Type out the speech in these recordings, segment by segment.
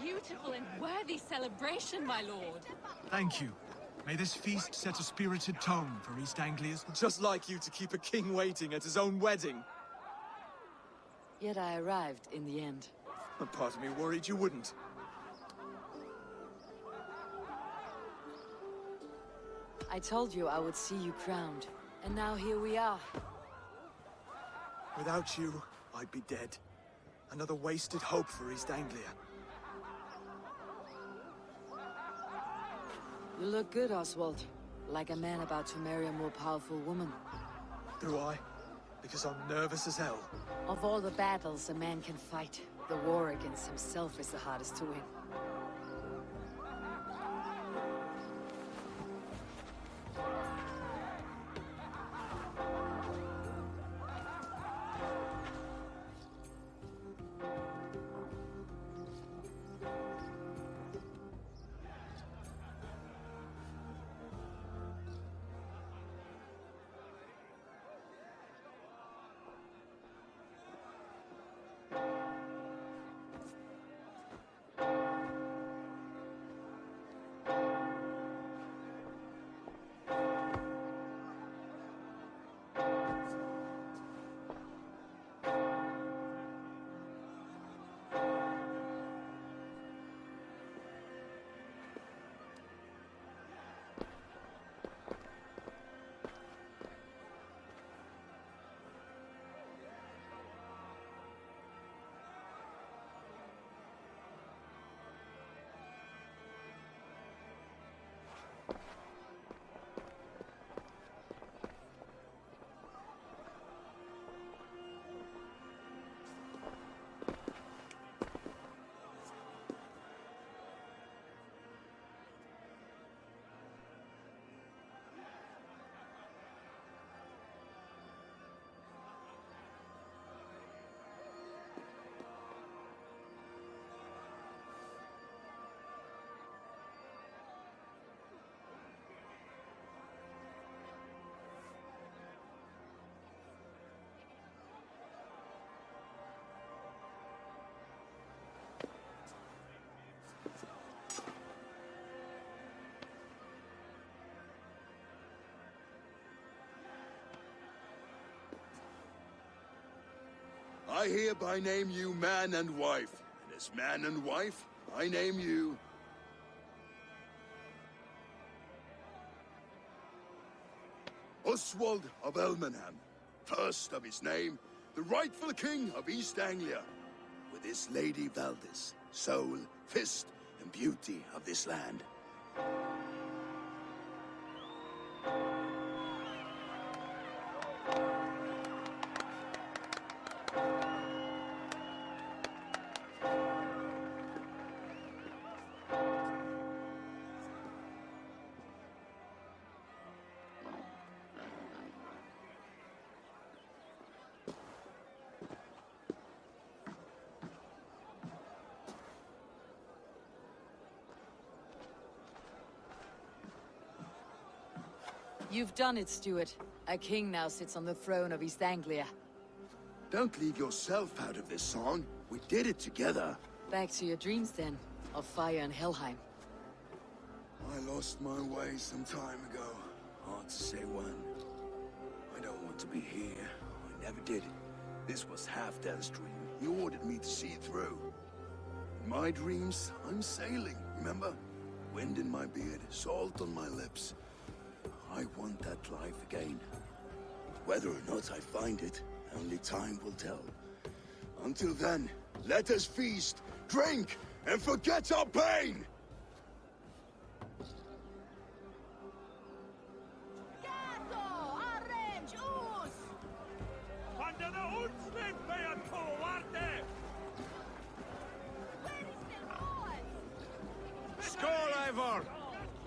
beautiful and worthy celebration, my lord. Thank you. May this feast set a spirited tone for East Anglia's... Just like you to keep a king waiting at his own wedding. Yet I arrived in the end. A part of me worried you wouldn't. I told you I would see you crowned, and now here we are. Without you, I'd be dead. Another wasted hope for East Anglia. You look good, Oswald. Like a man about to marry a more powerful woman. Do I? Because I'm nervous as hell. Of all the battles a man can fight, the war against himself is the hardest to win. I hereby name you man and wife, and as man and wife, I name you... Oswald of Elmenham, first of his name, the rightful king of East Anglia, with his lady Valdis, soul, fist, and beauty of this land. You've done it, Stuart. A king now sits on the throne of East Anglia. Don't leave yourself out of this song. We did it together. Back to your dreams, then, of fire and Helheim. I lost my way some time ago. Hard to say when. I don't want to be here. I never did. This was Halfdan's dream. He ordered me to see it through. In my dreams, I'm sailing, remember? Wind in my beard, salt on my lips. I want that life again. Whether or not I find it, only time will tell. Until then, let us feast, drink, and forget our pain! Skål, Eivor!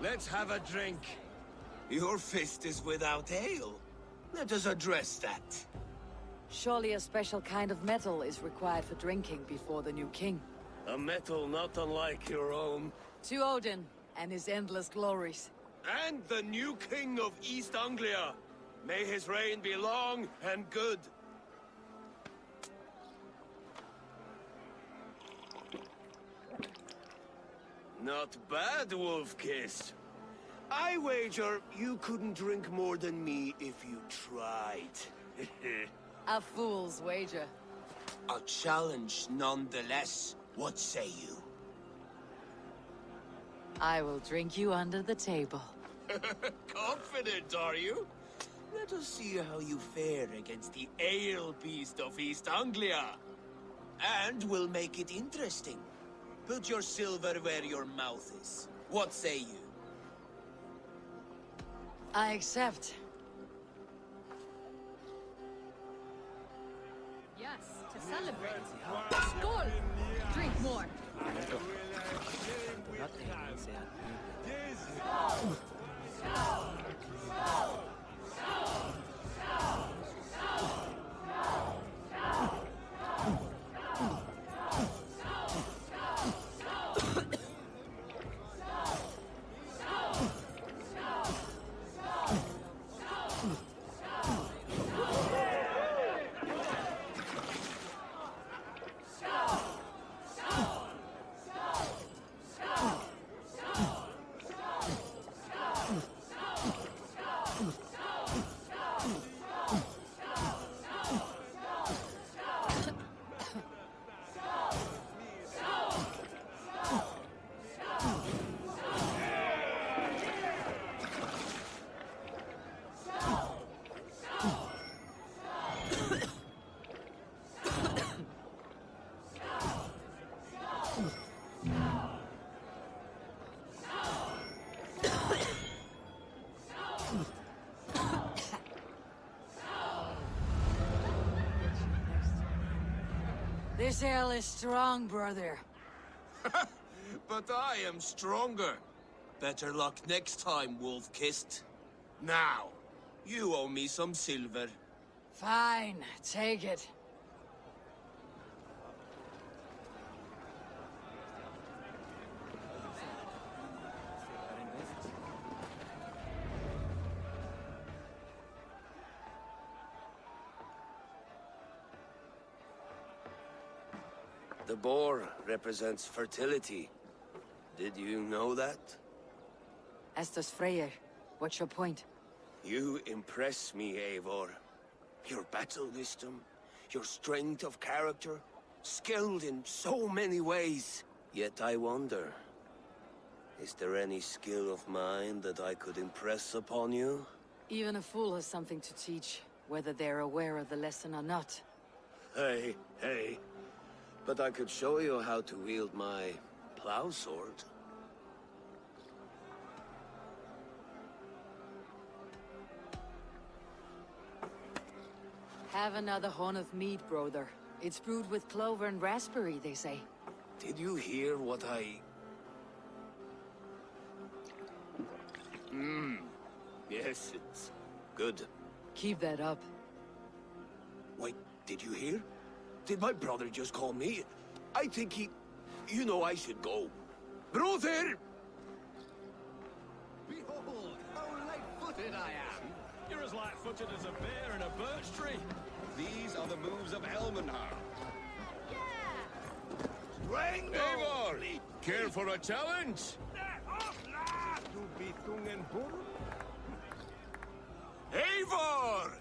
Let's have a drink. Your fist is without ale. Let us address that. Surely a special kind of metal is required for drinking before the new king. A metal not unlike your own. To Odin and his endless glories. And the new king of East Anglia. May his reign be long and good. Not bad, Wolf-Kissed. I wager you couldn't drink more than me if you tried. A fool's wager. A challenge nonetheless. What say you? I will drink you under the table. Confident, are you? Let us see how you fare against the ale beast of East Anglia. And we'll make it interesting. Put your silver where your mouth is. What say you? I accept. Yes, to celebrate. Skål! Drink more. This ale is strong, brother. But I am stronger. Better luck next time, Wolf-Kissed. Now, you owe me some silver. Fine, take it. The boar represents fertility. Did you know that? As does Freyr. What's your point? You impress me, Eivor. Your battle wisdom, your strength of character, skilled in so many ways. Yet I wonder, is there any skill of mine that I could impress upon you? Even a fool has something to teach, whether they're aware of the lesson or not. Hey. But I could show you how to wield my plow sword. Have another horn of mead, brother. It's brewed with clover and raspberry, they say. Did you hear what I... Yes, it's good. Keep that up. Wait, did you hear? Did my brother just call me? I think he... You know I should go. Brother! Behold, how light-footed I am! You're as light-footed as a bear in a birch tree. These are the moves of Elmenhar. Eivor! Care for a challenge? Eivor!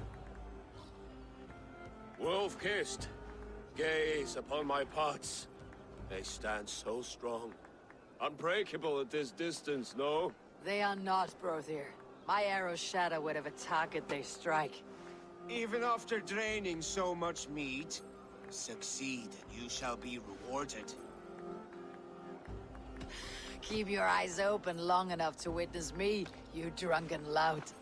Wolf-Kissed, gaze upon my pots. They stand so strong. Unbreakable at this distance, no? They are not, brother. My arrows shatter whatever target they strike. Even after draining so much meat, succeed and you shall be rewarded. Keep your eyes open long enough to witness me, you drunken lout.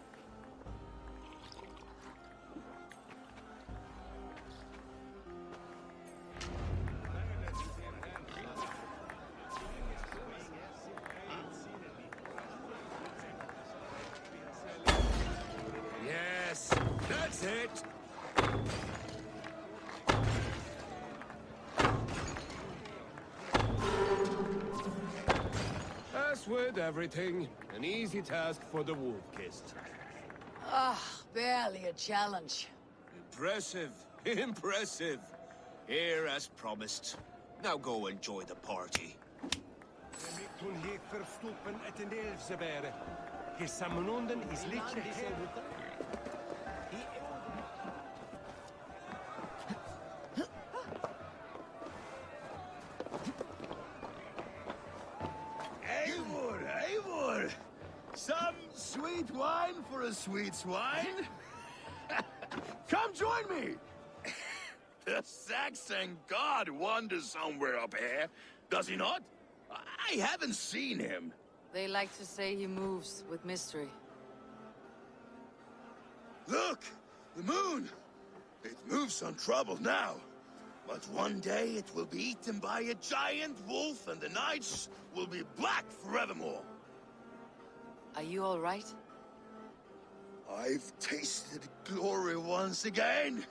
Yes, that's it! As with everything, an easy task for the Wolf-Kissed. Barely a challenge. Impressive, impressive. Here as promised. Now go enjoy the party. Toen hij verstoepen het in de elfse beren. Gesamenonden is liedje heel. Eivor, Eivor! Some sweet wine for a sweet swine? Come join me! The Saxon god wanders somewhere up here, does he not? I haven't seen him. They like to say he moves with mystery. Look! The moon! It moves untroubled now. But one day it will be eaten by a giant wolf and the nights will be black forevermore. Are you all right? I've tasted glory once again.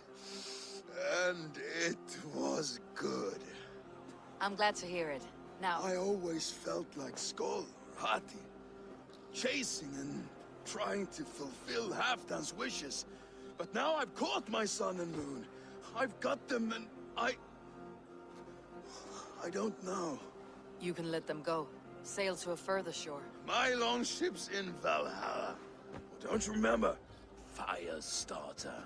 And it was good. I'm glad to hear it. Now... I always felt like Skoll, Hati, chasing and trying to fulfill Halfdan's wishes. But now I've caught my sun and moon. I've got them and I don't know. You can let them go. Sail to a further shore. My longship's in Valhalla. Don't you remember? Firestarter.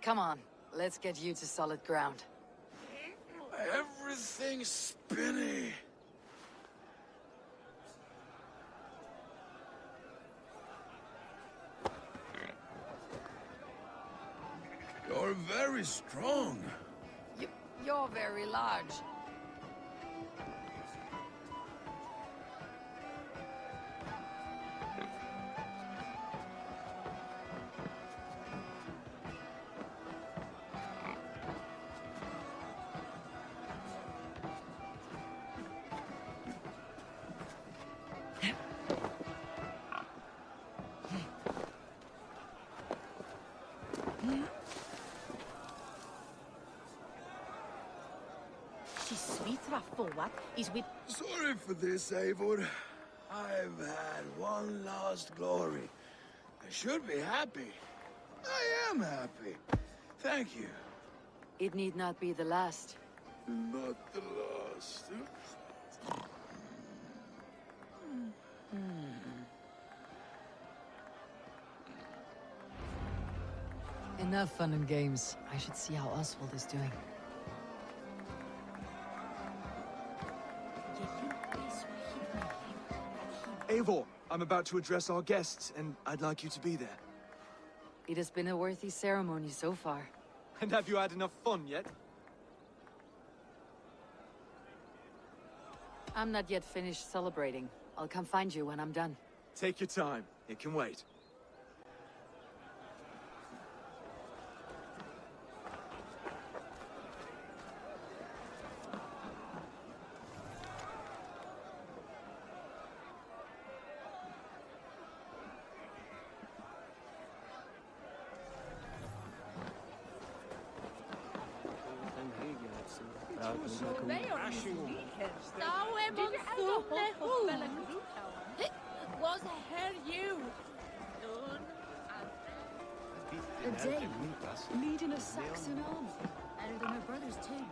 Come on, let's get you to solid ground. Everything's spinny. You're very strong. You're very large. Sorry for this, Eivor. I've had one last glory. I should be happy. I am happy. Thank you. It need not be the last. Not the last. Enough fun and games. I should see how Oswald is doing. Eivor, I'm about to address our guests, and I'd like you to be there. It has been a worthy ceremony so far. And have you had enough fun yet? I'm not yet finished celebrating. I'll come find you when I'm done. Take your time. It can wait. Was her you? A day leading a Saxon army, better than her brothers too.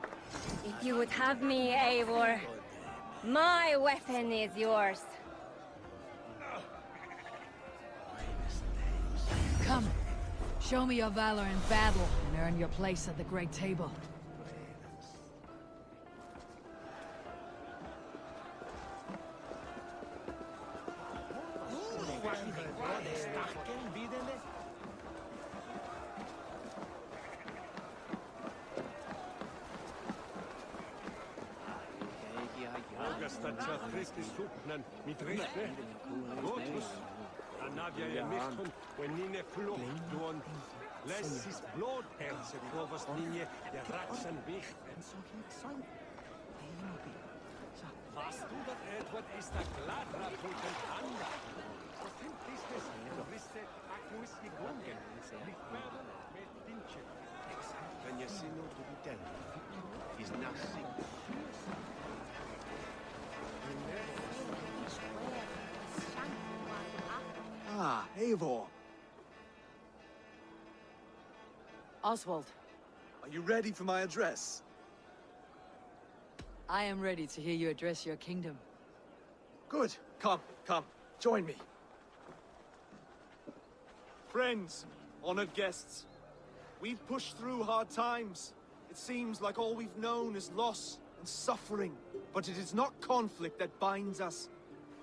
If you would have me, Eivor, my weapon is yours. Come, show me your valor in battle and earn your place at the great table. Mit Richte, Gotus, Anavia je michtun, when Nine flucht duon, Lessis blodperse provos Nine, der Raxen wicht. Was du dat Edward ist der Gladra Pulten Anda? So sind dieses Riste Aquis Gungen, mit Perlen, mit Dinche. Wenn je Sino to be dead, is nothing. Ah, Eivor. Oswald. Are you ready for my address? I am ready to hear you address your kingdom. Good. Come, join me. Friends, honored guests, we've pushed through hard times. It seems like all we've known is loss and suffering. But it is not conflict that binds us.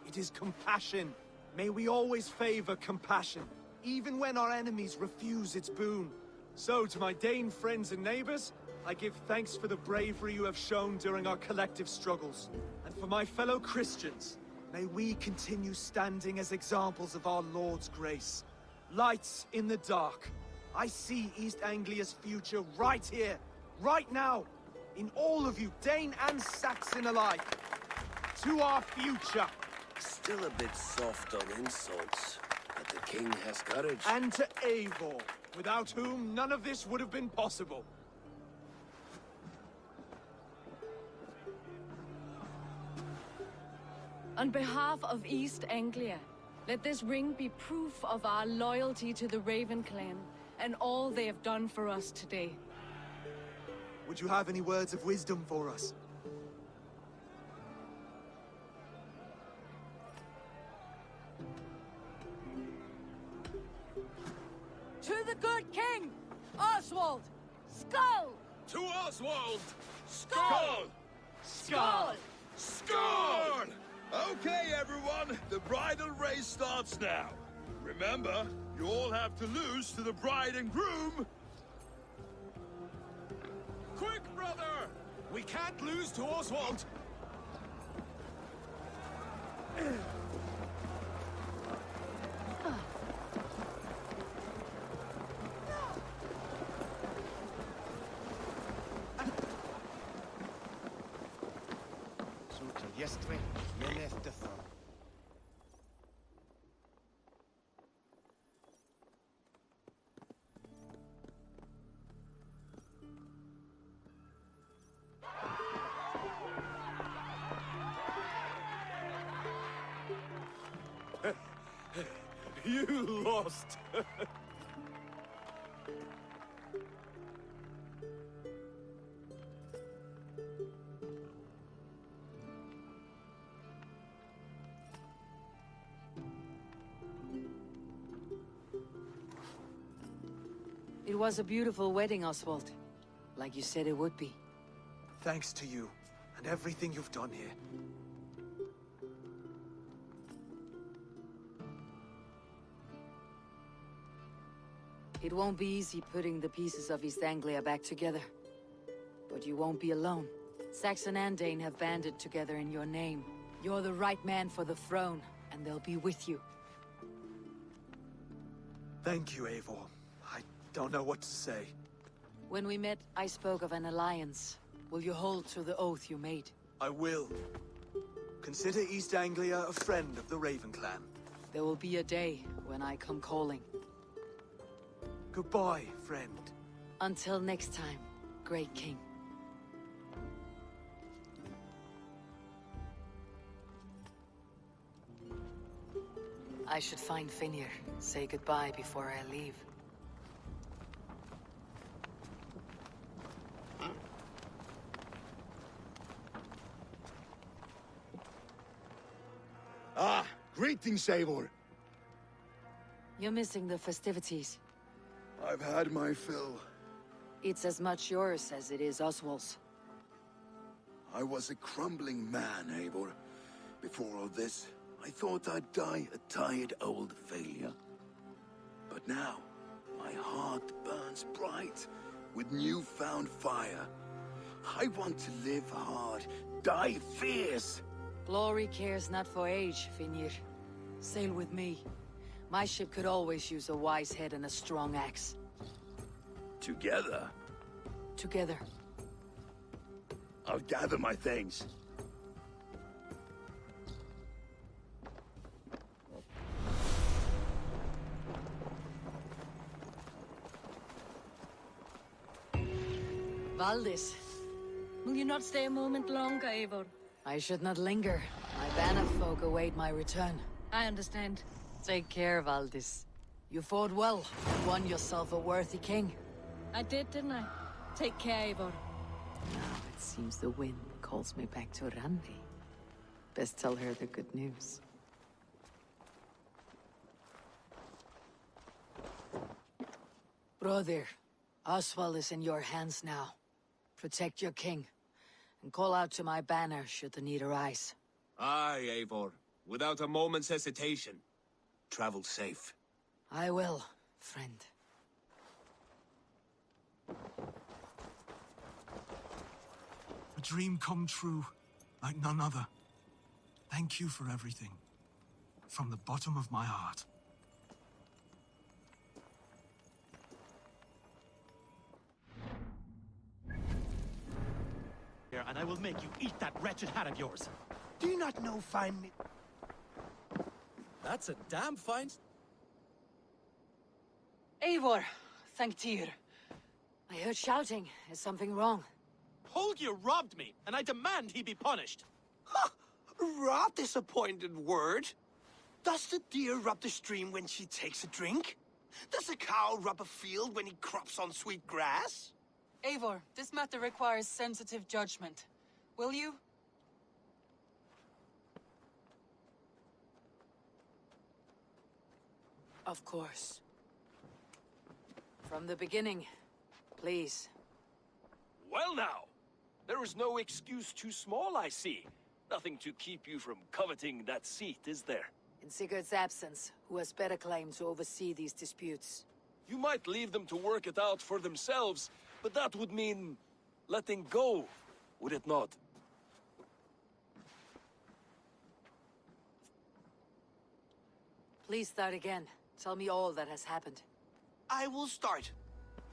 It is compassion. May we always favor compassion, even when our enemies refuse its boon. So, to my Dane friends and neighbors, I give thanks for the bravery you have shown during our collective struggles. And for my fellow Christians, may we continue standing as examples of our Lord's grace. Lights in the dark. I see East Anglia's future right here, right now, in all of you, Dane and Saxon alike. To our future. Still a bit soft on insults, but the king has courage. And to Eivor, without whom none of this would have been possible. On behalf of East Anglia, let this ring be proof of our loyalty to the Raven clan and all they have done for us today. Would you have any words of wisdom for us? To the good king, Oswald! Skull! To Oswald! Skull! Skull! Skull! Okay, everyone, the bridal race starts now. Remember, you all have to lose to the bride and groom. Quick, brother! We can't lose to Oswald! You lost! It was a beautiful wedding, Oswald. Like you said it would be. Thanks to you, and everything you've done here. It won't be easy putting the pieces of East Anglia back together. But you won't be alone. Saxon and Dane have banded together in your name. You're the right man for the throne, and they'll be with you. Thank you, Eivor. I don't know what to say. When we met, I spoke of an alliance. Will you hold to the oath you made? I will. Consider East Anglia a friend of the Raven clan. There will be a day when I come calling. Goodbye, friend. Until next time, great king. I should find Finnr. Say goodbye before I leave. Ah, greetings, Eivor. You're missing the festivities. I've had my fill. It's as much yours as it is Oswald's. I was a crumbling man, Eivor. Before all this, I thought I'd die a tired old failure. But now, my heart burns bright with newfound fire. I want to live hard, die fierce. Glory cares not for age, Finnr. Sail with me. My ship could always use a wise head and a strong axe. Together, Together. I'll gather my things. Valdis, Will you not stay a moment longer, Eivor? I should not linger. My banner folk await my return. I understand. Take care, Valdis. You fought well, and won yourself a worthy king. I did, didn't I? Take care, Eivor. Now it seems the wind calls me back to Randvi. Best tell her the good news. Brother, Oswald is in your hands now. Protect your king, and call out to my banner should the need arise. Aye, Eivor. Without a moment's hesitation. Travel safe. I will, friend. A dream come true, like none other. Thank you for everything. From the bottom of my heart. And I will make you eat that wretched hat of yours. Do you not know fine me? That's a damn fine... Eivor, thank Tyr. I heard shouting. Is something wrong? Holger robbed me, and I demand he be punished. Ha! Raw disappointed word. Does the deer rub the stream when she takes a drink? Does a cow rub a field when he crops on sweet grass? Eivor, this matter requires sensitive judgment. Will you? Of course. From the beginning, please. Well now, there is no excuse too small, I see. Nothing to keep you from coveting that seat, is there? In Sigurd's absence, who has better claim to oversee these disputes? You might leave them to work it out for themselves, but that would mean letting go, would it not? Please start again. Tell me all that has happened. I will start.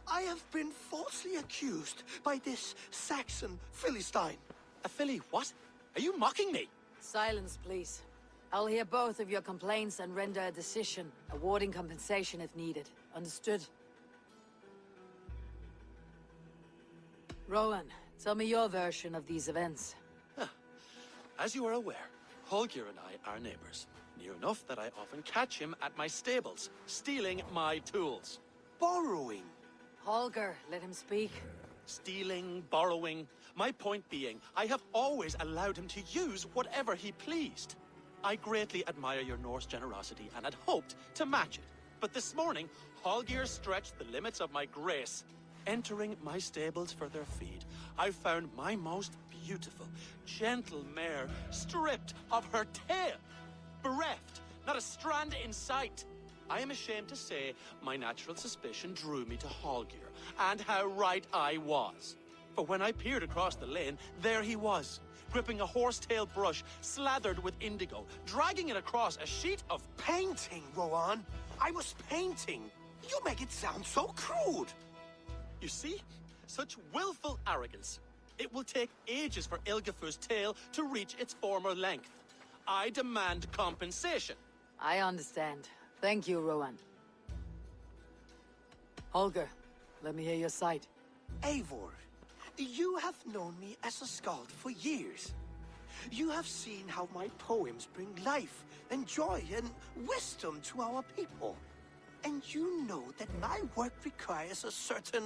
I have been falsely accused by this Saxon Philistine. A Philly what? Are you mocking me? Silence, please. I'll hear both of your complaints and render a decision, awarding compensation if needed. Understood? Rowan, tell me your version of these events. As you are aware, Holger and I are neighbors. Near enough that I often catch him at my stables, stealing my tools. Borrowing. Holger, let him speak. Stealing, borrowing. My point being, I have always allowed him to use whatever he pleased. I greatly admire your Norse generosity and had hoped to match it. But this morning, Holger stretched the limits of my grace. Entering my stables for their feed, I found my most beautiful, gentle mare stripped of her tail. Bereft, not a strand in sight. I am ashamed to say my natural suspicion drew me to Holger, and how right I was. For when I peered across the lane, there he was, gripping a horsetail brush slathered with indigo, dragging it across a sheet of painting, Rowan. I was painting. You make it sound so crude. You see? Such willful arrogance. It will take ages for Ilgafur's tail to reach its former length. I demand compensation. I understand. Thank you, Rowan. Holger, let me hear your side. Eivor, you have known me as a skald for years. You have seen how my poems bring life and joy and wisdom to our people. And you know that my work requires a certain,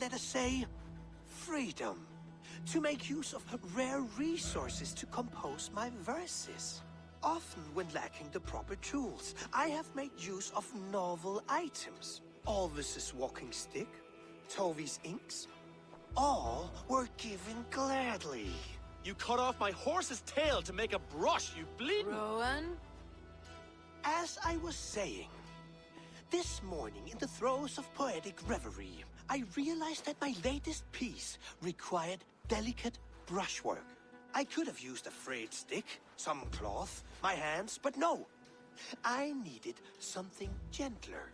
let us say, freedom. To make use of rare resources to compose my verses. Often when lacking the proper tools, I have made use of novel items. Alvis's walking stick, Tovi's inks, all were given gladly. You cut off my horse's tail to make a brush, you bleeding... Rowan? As I was saying, this morning in the throes of poetic reverie, I realized that my latest piece required delicate brushwork. I could have used a frayed stick, some cloth, my hands, but no. I needed something gentler,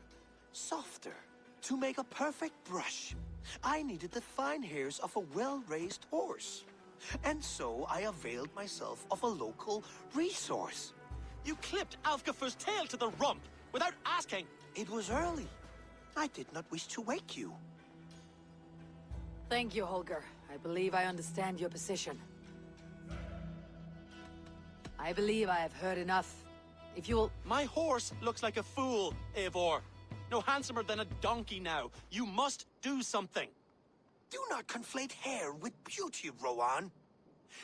softer. To make a perfect brush, I needed the fine hairs of a well-raised horse. And so I availed myself of a local resource. You clipped Alfgafur's tail to the rump without asking. It was early. I did not wish to wake you. Thank you, Holger. I believe I understand your position. I believe I have heard enough. If you will... My horse looks like a fool, Eivor. no handsomer than a donkey now. You must do something. Do not conflate hair with beauty, Rowan.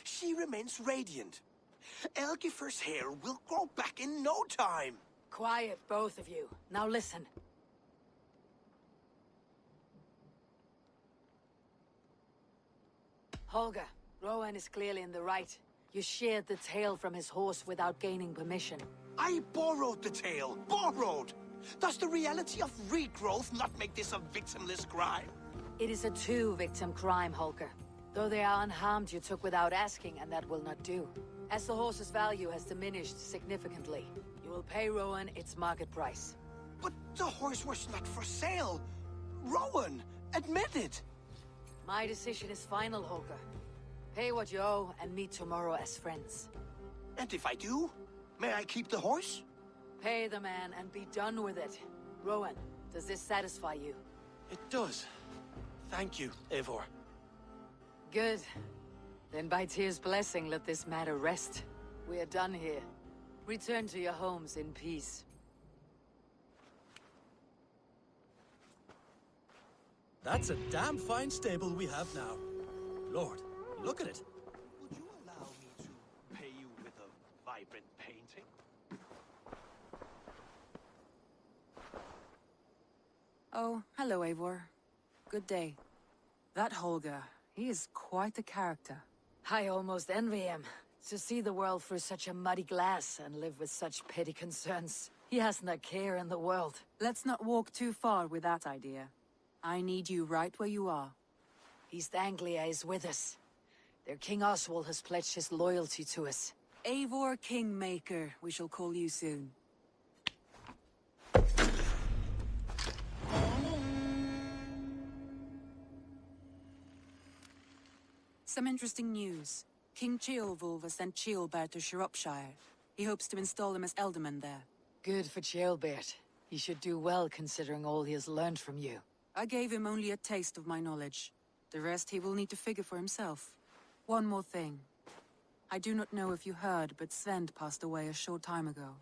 She remains radiant. Elgifer's hair will grow back in no time. Quiet, both of you. Now listen. Holger, Rowan is clearly in the right. You sheared the tail from his horse without gaining permission. I borrowed the tail. Borrowed! Does the reality of regrowth not make this a victimless crime? It is a two-victim crime, Holger. Though they are unharmed, you took without asking, and that will not do. As the horse's value has diminished significantly, you will pay Rowan its market price. But the horse was not for sale. Rowan, admit it. My decision is final, Holger. Pay what you owe and meet tomorrow as friends. And if I do, may I keep the horse? Pay the man and be done with it. Rowan, does this satisfy you? It does. Thank you, Eivor. Good. Then by Tyr's blessing, let this matter rest. We are done here. Return to your homes in peace. That's a damn fine stable we have now. Lord, look at it. Would you allow me to pay you with a vibrant painting? Oh, hello, Eivor. Good day. That Holger, he is quite a character. I almost envy him. To see the world through such a muddy glass and live with such petty concerns. He hasn't a care in the world. Let's not walk too far with that idea. I need you right where you are. East Anglia is with us. Their King Oswald has pledged his loyalty to us. Eivor Kingmaker, we shall call you soon. Some interesting news. King Ceolwulf has sent Ceolbert to Shropshire. He hopes to install him as Elderman there. Good for Ceolbert. He should do well considering all he has learned from you. I gave him only a taste of my knowledge. The rest he will need to figure for himself. One more thing. I do not know if you heard, but Svend passed away a short time ago.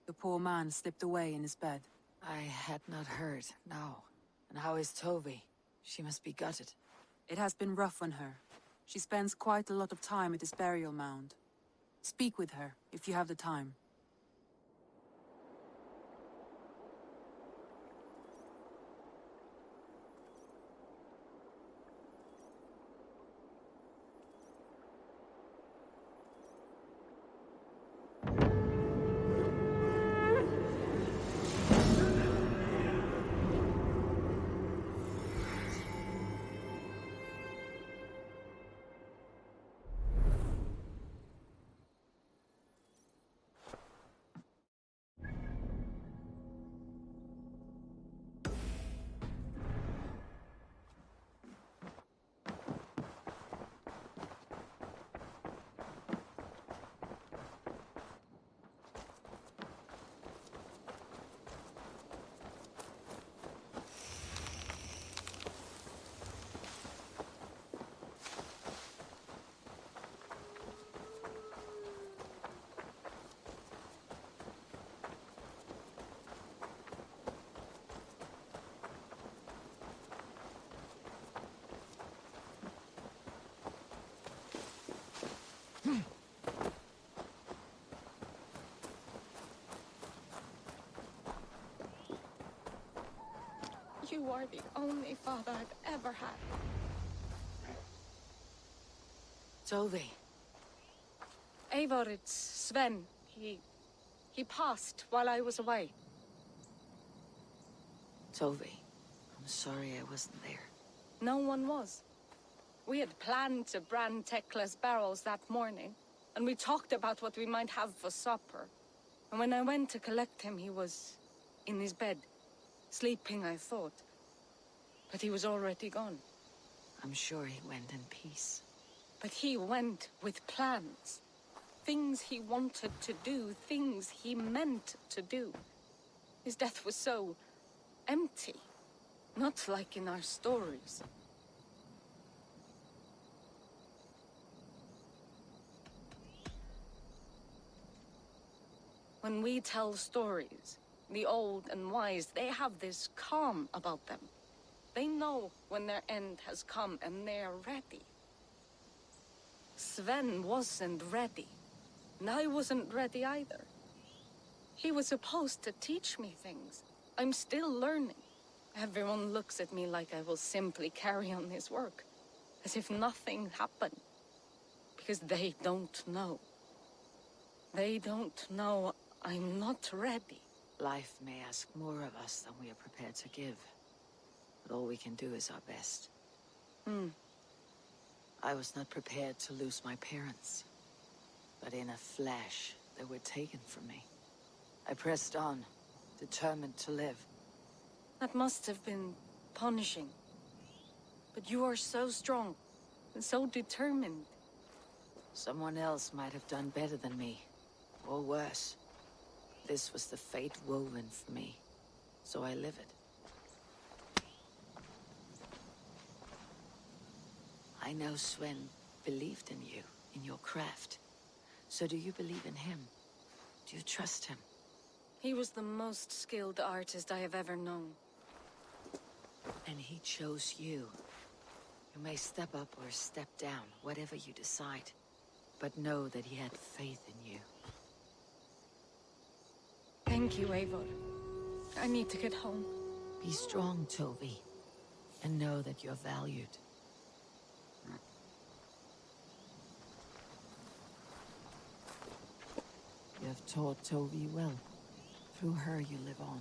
The poor man slipped away in his bed. I had not heard, no. And how is Tovi? She must be gutted. It has been rough on her. She spends quite a lot of time at his burial mound. Speak with her, if you have the time. You are the only father I've ever had. Tovi. Eivor, it's Sven. He passed while I was away. Tovi, I'm sorry I wasn't there. No one was. We had planned to brand Tekla's barrels that morning, and we talked about what we might have for supper. And when I went to collect him, he was in his bed. Sleeping, I thought. But he was already gone. I'm sure he went in peace. But he went with plans. Things he wanted to do, things he meant to do. His death was so empty. Not like in our stories. When we tell stories, The old and wise, they have this calm about them. They know when their end has come and they're ready. Sven wasn't ready. And I wasn't ready either. He was supposed to teach me things. I'm still learning. Everyone looks at me like I will simply carry on his work. As if nothing happened. Because they don't know. They don't know I'm not ready. Life may ask more of us than we are prepared to give. But all we can do is our best. I was not prepared to lose my parents. But in a flash, they were taken from me. I pressed on, determined to live. That must have been punishing. But you are so strong, and so determined. Someone else might have done better than me, or worse. This was the fate woven for me, so I live it. I know Sven believed in you, in your craft. So do you believe in him? Do you trust him? He was the most skilled artist I have ever known. And he chose you. You may step up or step down, whatever you decide. But know that he had faith in you. Thank you, Eivor. I need to get home. Be strong, Tovi. And know that you're valued. You have taught Tovi well. Through her you live on.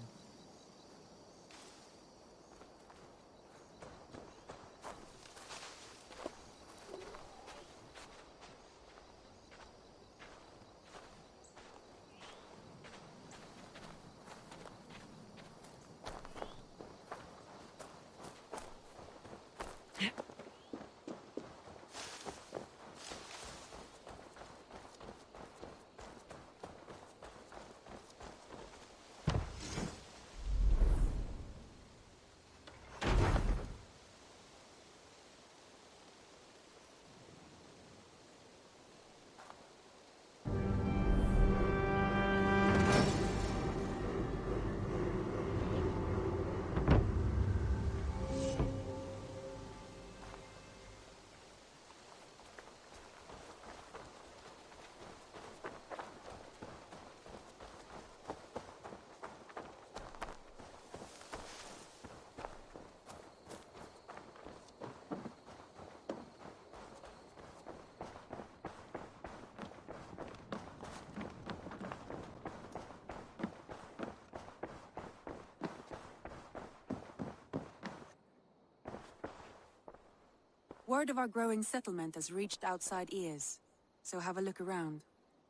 Word of our growing settlement has reached outside ears, so have a look around.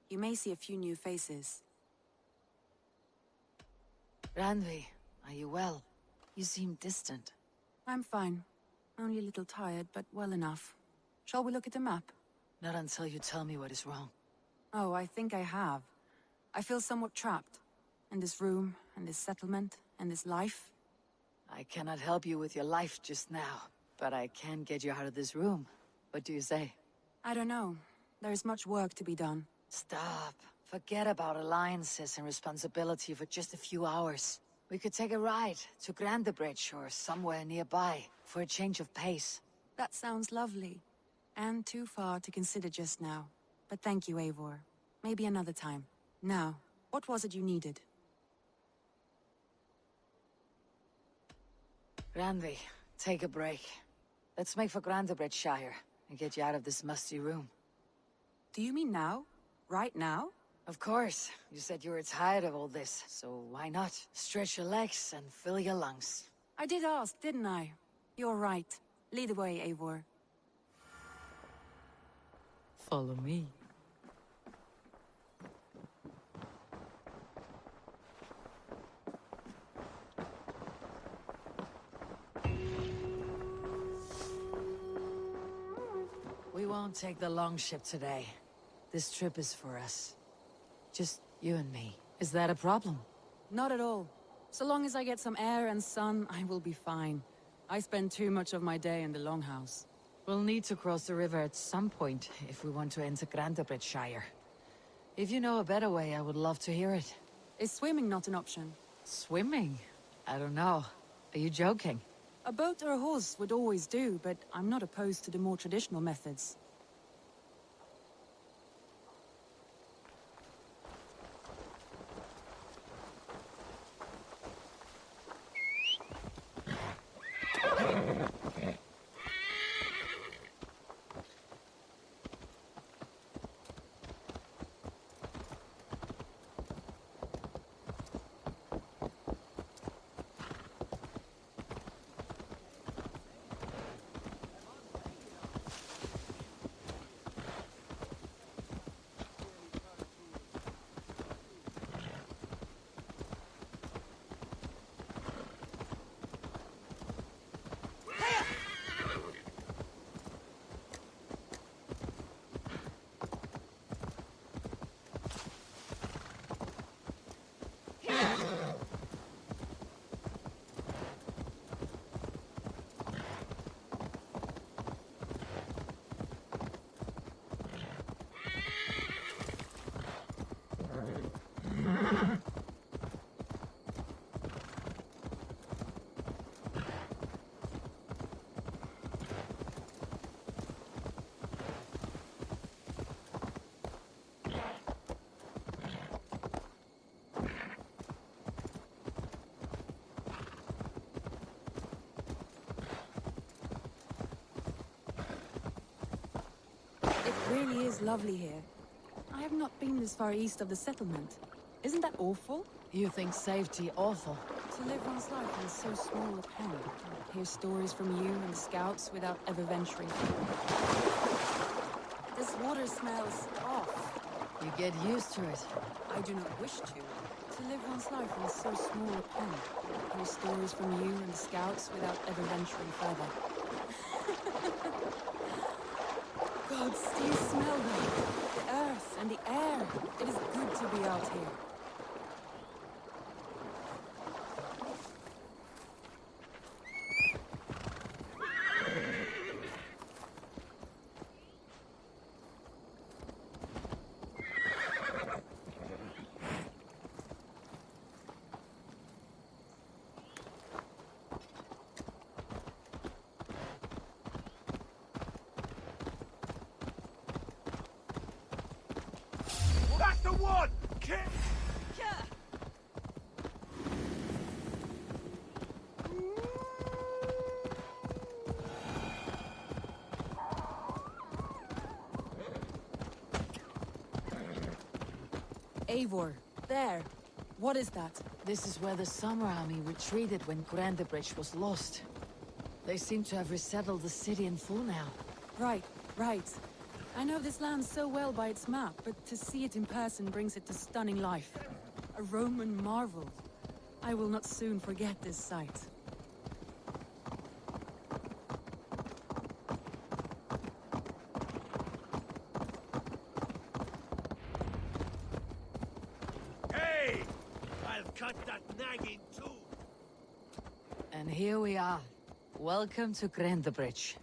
You may see a few new faces. Randvi, are you well? You seem distant. I'm fine. Only a little tired, but well enough. Shall we look at the map? Not until you tell me what is wrong. Oh, I think I have. I feel somewhat trapped. In this room, and this settlement, and this life. I cannot help you with your life just now, but I can get you out of this room. What do you say? I don't know. There is much work to be done. Stop. Forget about alliances and responsibility for just a few hours. We could take a ride to Grandebridge or somewhere nearby for a change of pace. That sounds lovely. And too far to consider just now. But thank you, Eivor. Maybe another time. Now, what was it you needed? Randvi, take a break. Let's make for Grandebridgeshire and get you out of this musty room. Do you mean now? Right now? Of course. You said you were tired of all this, so why not? Stretch your legs and fill your lungs. I did ask, didn't I? You're right. Lead the way, Eivor. Follow me. We won't take the long ship today. This trip is for us. Just you and me. Is that a problem? Not at all. So long as I get some air and sun, I will be fine. I spend too much of my day in the Longhouse. We'll need to cross the river at some point if we want to enter Grandebridgeshire. If you know a better way, I would love to hear it. Is swimming not an option? Swimming? I don't know. Are you joking? A boat or a horse would always do, but I'm not opposed to the more traditional methods. It really is lovely here. I have not been this far east of the settlement. Isn't that awful? You think safety awful? To live one's life in so small a pen. Hear stories from you and the scouts without ever venturing. This water smells off. You get used to it. I do not wish to. To live one's life in so small a pen. Hear stories from you and the scouts without ever venturing further. Gods, do you smell them? The earth and the air. It is good to be out here. That's the one! Eivor, there. What is that? This is where the Summer Army retreated when Grandebridge was lost. They seem to have resettled the city in full now. Right, right. I know this land so well by its map, but to see it in person brings it to stunning life. A Roman marvel. I will not soon forget this sight. Hey! I'll cut that nagging too! And here we are. Welcome to Grandebridge.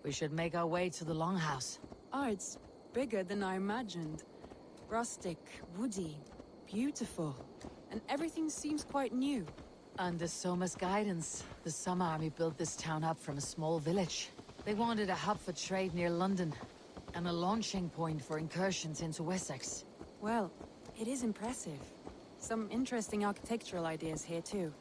We should make our way to the Longhouse. Oh, it's bigger than I imagined. Rustic, woody, beautiful. And everything seems quite new. Under Soma's guidance, the Summer Army built this town up from a small village. They wanted a hub for trade near London, and a launching point for incursions into Wessex. Well, it is impressive. Some interesting architectural ideas here too.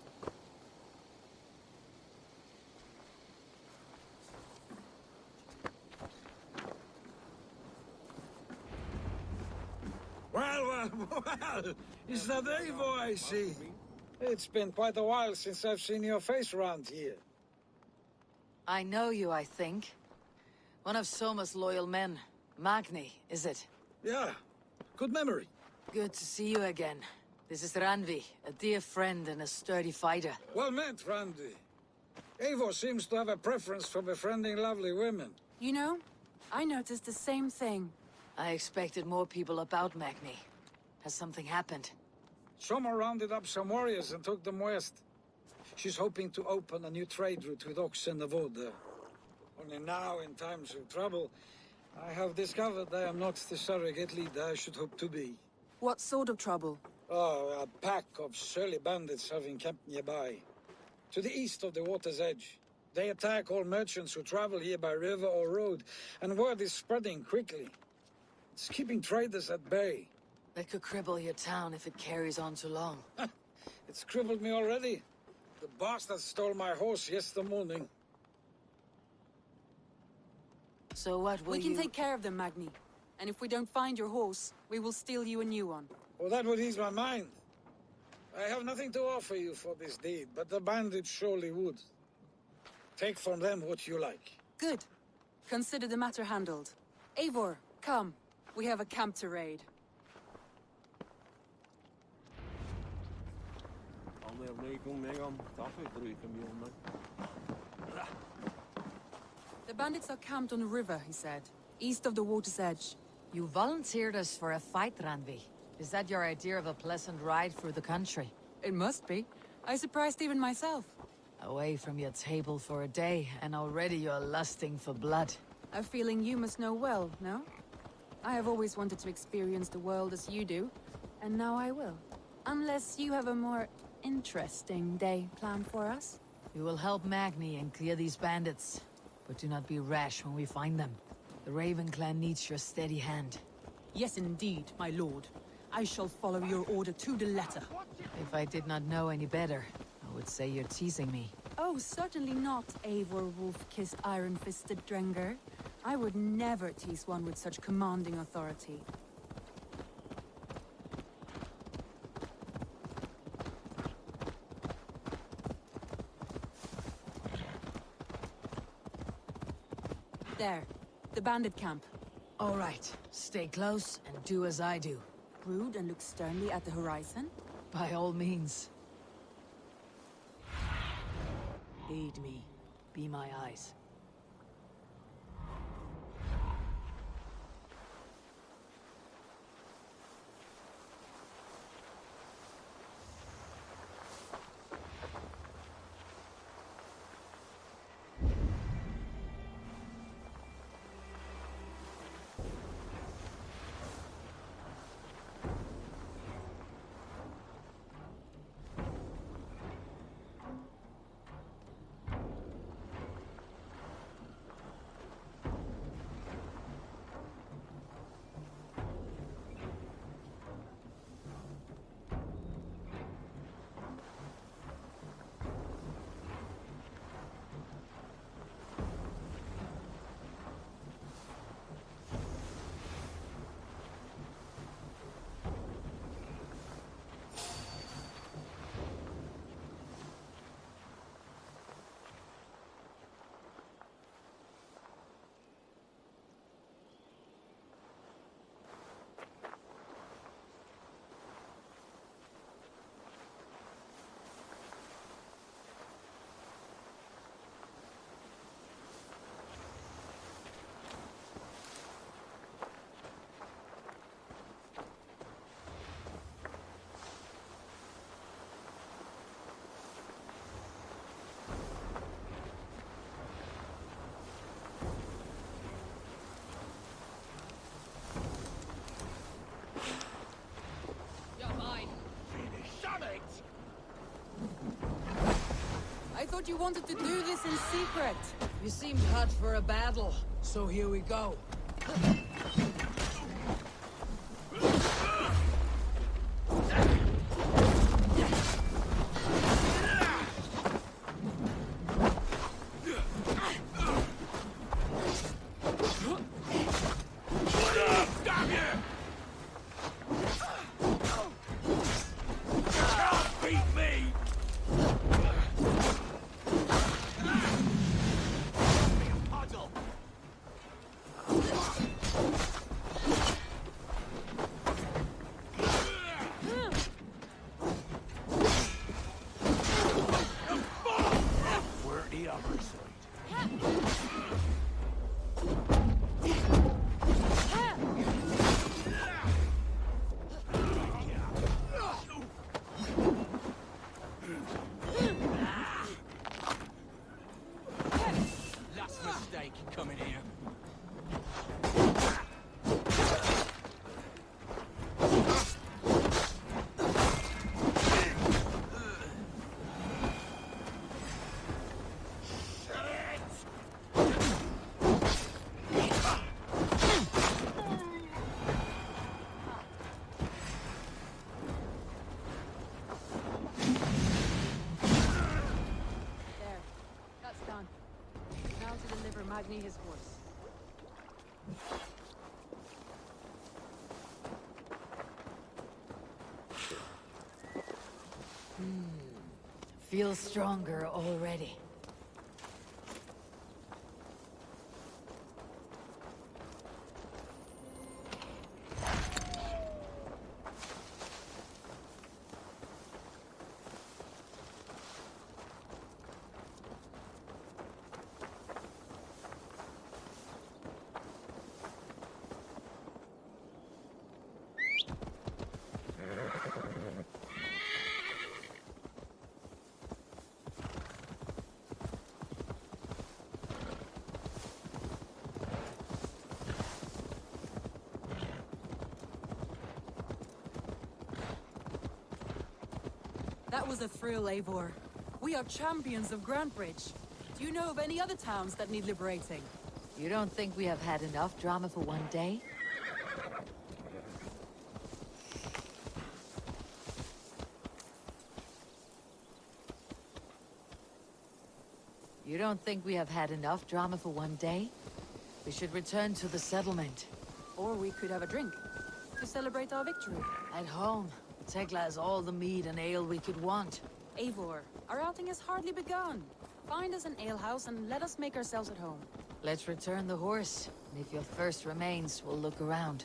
Well, is that Eivor I see? It's been quite a while since I've seen your face around here. I know you, I think. One of Soma's loyal men. Magni, is it? Yeah, good memory. Good to see you again. This is Randvi, a dear friend and a sturdy fighter. Well met, Randvi. Eivor seems to have a preference for befriending lovely women. You know, I noticed the same thing. I expected more people about Magni. Has something happened? Soma rounded up some warriors and took them west. She's hoping to open a new trade route with oxen and wood. Only now, in times of trouble, I have discovered I am not the surrogate leader I should hope to be. What sort of trouble? Oh, a pack of surly bandits have encamped nearby, to the east of the water's edge. They attack all merchants who travel here by river or road, and word is spreading quickly. It's keeping traders at bay. That could cripple your town if it carries on too long. It's crippled me already. The bastard stole my horse yesterday morning. So what will We can take care of them, Magni. And if we don't find your horse, we will steal you a new one. Well, that would ease my mind. I have nothing to offer you for this deed, but the bandits surely would. Take from them what you like. Good. Consider the matter handled. Eivor, come. We have a camp to raid. The bandits are camped on a river, he said, east of the water's edge. You volunteered us for a fight, Randvi. Is that your idea of a pleasant ride through the country? It must be. I surprised even myself. Away from your table for a day, and already you're lusting for blood. A feeling you must know well, no? I have always wanted to experience the world as you do, and now I will. Unless you have a more interesting day planned for us? We will help Magni and clear these bandits. But do not be rash when we find them. The Raven clan needs your steady hand. Yes, indeed, my lord. I shall follow your order to the letter. If I did not know any better, I would say you're teasing me. Oh, certainly not, Eivor wolf-kissed iron-fisted Drenger. I would never tease one with such commanding authority. There, the bandit camp. All right, stay close and do as I do. Rude and look sternly at the horizon? By all means. Aid me. Be my eyes. I thought you wanted to do this in secret. You seemed hot for a battle, so here we go. Now to deliver Magni his horse. Feel stronger already. That was a thrill, Eivor. We are champions of Grantbridge. Do you know of any other towns that need liberating? You don't think we have had enough drama for one day? You don't think we have had enough drama for one day? We should return to the settlement. Or we could have a drink, to celebrate our victory. At home, Tekla has all the mead and ale we could want. Eivor, our outing has hardly begun. Find us an alehouse and let us make ourselves at home. Let's return the horse, and if your thirst remains, we'll look around.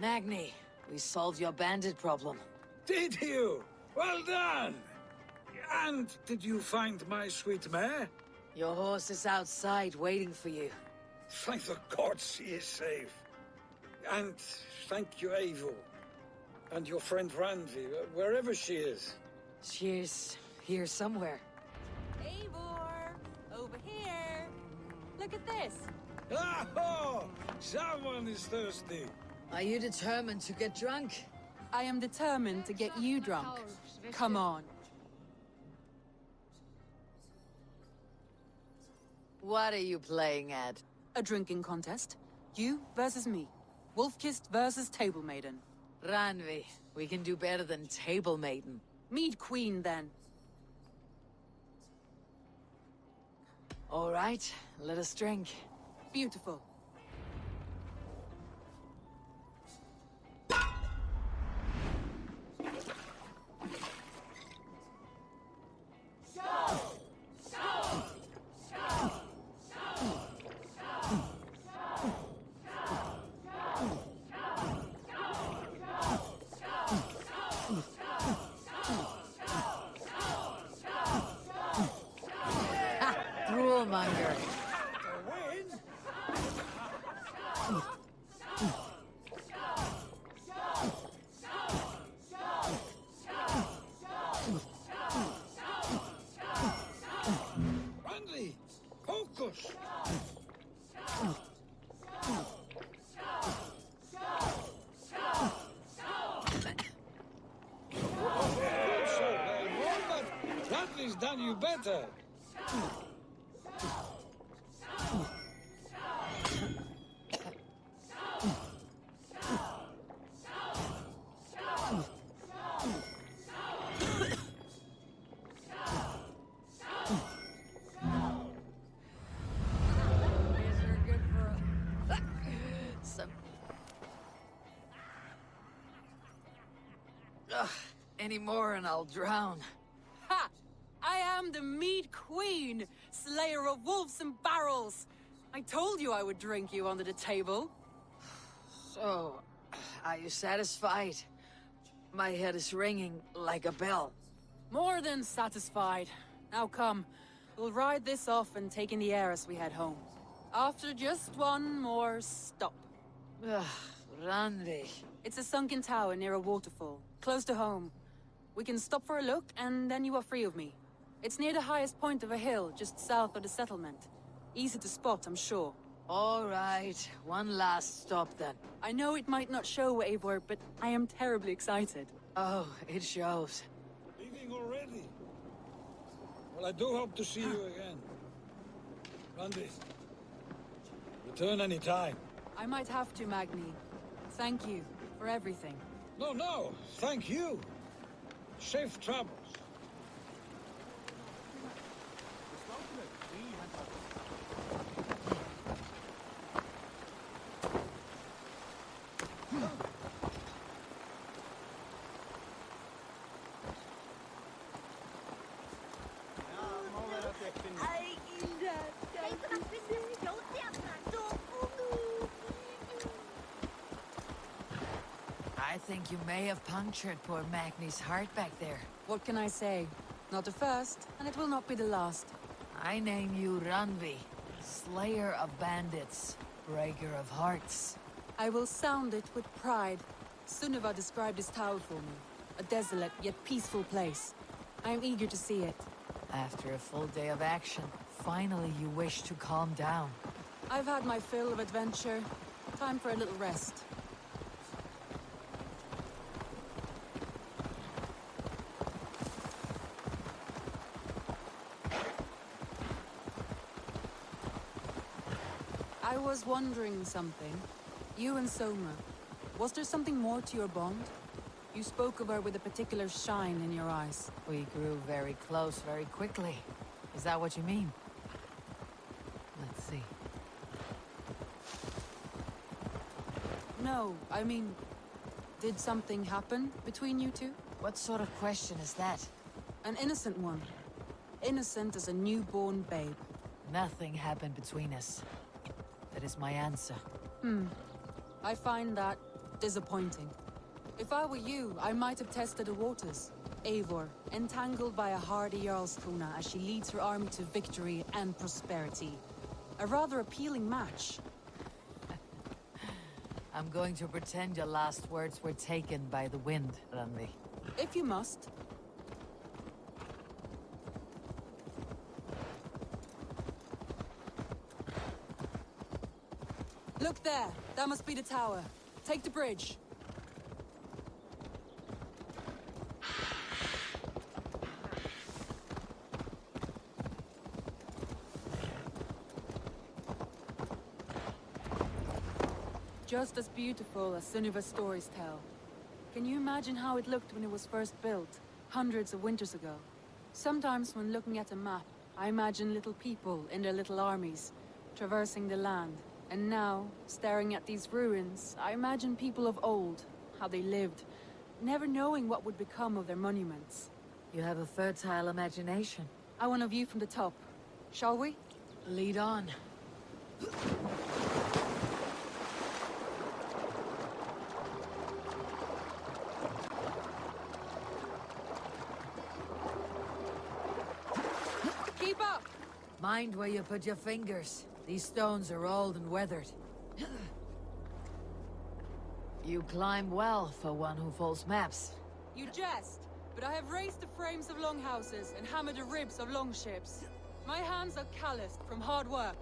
Magni, we solved your bandit problem. Did you? Well done! And did you find my sweet mare? Your horse is outside waiting for you. Thank the gods she is safe. And thank you, Eivor. And your friend Randvi, wherever she is. She's here somewhere. Eivor! Over here! Look at this! Oh! Someone is thirsty. Are you determined to get drunk? I am determined to get you drunk. Come on. What are you playing at? A drinking contest. You versus me. Wolf-kissed versus Table Maiden. Randvi, we can do better than Table Maiden. Mead Queen, then. All right, let us drink. Beautiful. Droolmonger. Randvi! Focus! Randvi's done you better. Any more and I'll drown. Ha! I am the Mead Queen, slayer of wolves and barrels. I told you I would drink you under the table. So, are you satisfied? My head is ringing like a bell. More than satisfied. Now come, we'll ride this off and take in the air as we head home. After just one more stop. Randvi, It's a sunken tower near a waterfall, close to home. We can stop for a look, and then you are free of me. It's near the highest point of a hill, just south of the settlement. Easy to spot, I'm sure. All right, one last stop then. I know it might not show, Eivor, but I am terribly excited. Oh, it shows. Leaving already? Well, I do hope to see you again. Randvi, return any time. I might have to, Magni. Thank you for everything. No, thank you. Safe travels. I think you may have punctured poor Magni's heart back there. What can I say? Not the first, and it will not be the last. I name you Randvi, Slayer of Bandits, Breaker of Hearts. I will sound it with pride. Sunniva described this tower for me. A desolate yet peaceful place. I am eager to see it. After a full day of action, finally you wish to calm down. I've had my fill of adventure. Time for a little rest. I was wondering something. You and Soma, was there something more to your bond? You spoke of her with a particular shine in your eyes. We grew very close very quickly. Is that what you mean? Let's see. No, I mean, did something happen between you two? What sort of question is that? An innocent one. Innocent as a newborn babe. Nothing happened between us. That is my answer. I find that disappointing. If I were you, I might have tested the waters. Eivor, entangled by a hardy Jarlskona as she leads her army to victory and prosperity. A rather appealing match. I'm going to pretend your last words were taken by the wind, Randvi. If you must. Look there! That must be the tower. Take the bridge. Just as beautiful as Sunniva's stories tell. Can you imagine how it looked when it was first built, hundreds of winters ago? Sometimes when looking at a map, I imagine little people in their little armies, traversing the land. And now, staring at these ruins, I imagine people of old, how they lived, never knowing what would become of their monuments. You have a fertile imagination. I want a view from the top. Shall we? Lead on. Keep up! Mind where you put your fingers. These stones are old and weathered. You climb well for one who folds maps. You jest, but I have raised the frames of longhouses and hammered the ribs of longships. My hands are calloused from hard work.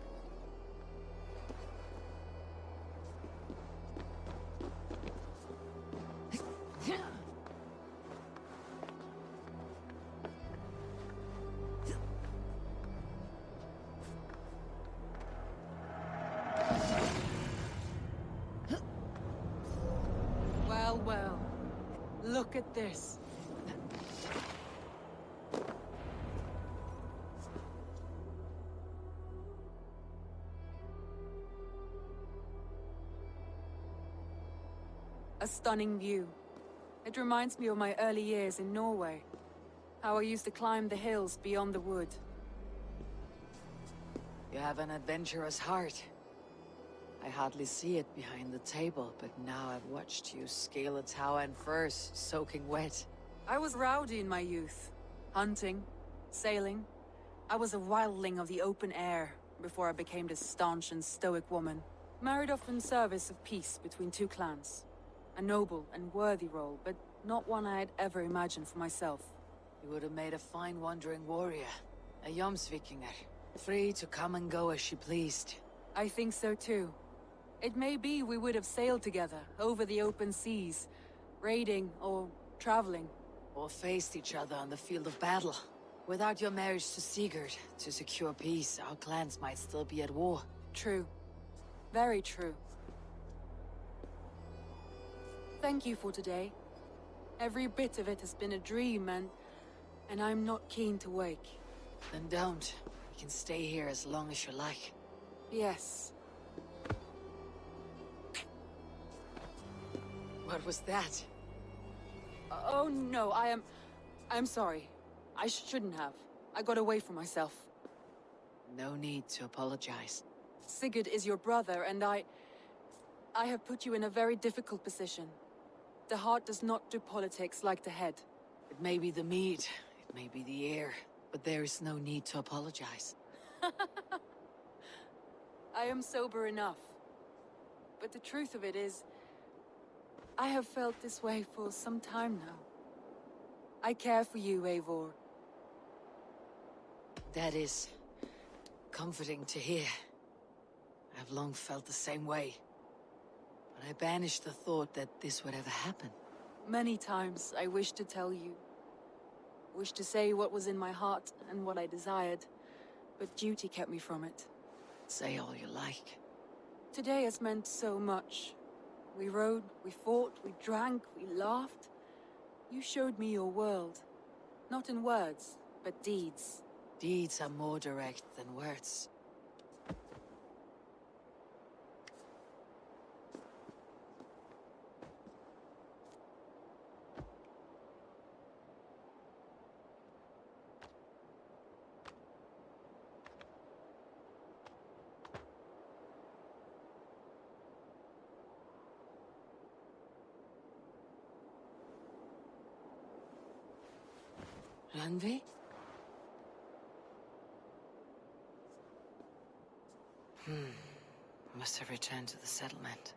Well, look at this. A stunning view. It reminds me of my early years in Norway. How I used to climb the hills beyond the wood. You have an adventurous heart. I hardly see it behind the table, but now I've watched you scale a tower in furs, soaking wet. I was rowdy in my youth. Hunting, sailing. I was a wildling of the open air, before I became this staunch and stoic woman. Married off in service of peace between two clans. A noble and worthy role, but not one I had ever imagined for myself. You would have made a fine wandering warrior. A Jomsvikinger. Free to come and go as she pleased. I think so too. It may be we would have sailed together, over the open seas, raiding or traveling. Or faced each other on the field of battle. Without your marriage to Sigurd, to secure peace, our clans might still be at war. True. Very true. Thank you for today. Every bit of it has been a dream, and I'm not keen to wake. Then don't. We can stay here as long as you like. Yes. What was that? Oh no, I'm sorry. I shouldn't have. I got away from myself. No need to apologize. Sigurd is your brother, and I have put you in a very difficult position. The heart does not do politics like the head. It may be the mead, it may be the air, but there is no need to apologize. I am sober enough. But the truth of it is, I have felt this way for some time now. I care for you, Eivor. That is comforting to hear. I've long felt the same way. But I banished the thought that this would ever happen. Many times I wished to tell you. Wished to say what was in my heart and what I desired. But duty kept me from it. Say all you like. Today has meant so much. We rode, we fought, we drank, we laughed. You showed me your world. Not in words, but deeds. Deeds are more direct than words. Randvi? Must have returned to the settlement.